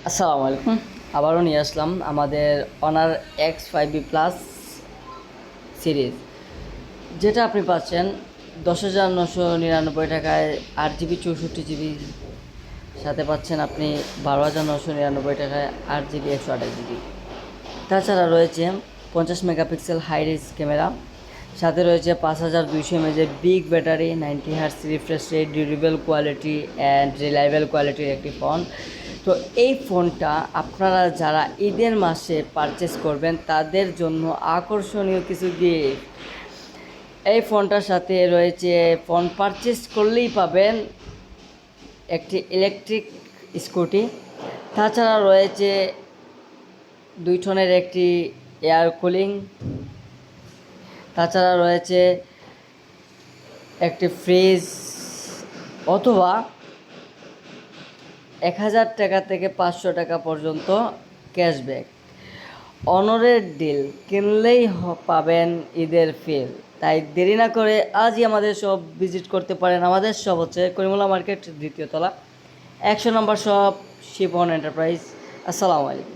আসসালামু আলাইকুম। আবারও নিয়ে আসলাম আমাদের অনার X5B+ সিরিজ, যেটা আপনি পাচ্ছেন 10,999 টাকায়। 8 GB 64 GB সাথে পাচ্ছেন আপনি 12,999 টাকায় 8 GB 128 GB। তাছাড়া রয়েছে 50 মেগাপিক্সেল হাই রেস ক্যামেরা, সাথে রয়েছে 5200 mAh big battery, 90 Hz refresh rate, durable quality and reliable কোয়ালিটির একটি ফোন। তো এই ফোনটা আপনারা যারা ঈদের মাসে পারচেস করবেন তাদের জন্য আকর্ষণীয় কিছু গিফট। এই ফোনটার সাথে রয়েছে, ফোন পারচেস করলেই পাবেন একটি ইলেকট্রিক স্কুটি। তাছাড়া রয়েছে 2 টনের একটি এয়ার কুলিং। তাছাড়া রয়েছে একটি ফ্রিজ, অথবা 1,000 টাকা থেকে 500 টাকা পর্যন্ত ক্যাশব্যাক। অনরের ডিল, কিনলেই পাবেন ঈদের ফিল। তাই দেরি না করে আজই আমাদের শপ ভিজিট করতে পারেন। আমাদের শপ হচ্ছে করিমুল্লাহ মার্কেট, 2য় তলা, 100 নম্বর শপ, শিপন এন্টারপ্রাইজ। আসসালামু আলাইকুম।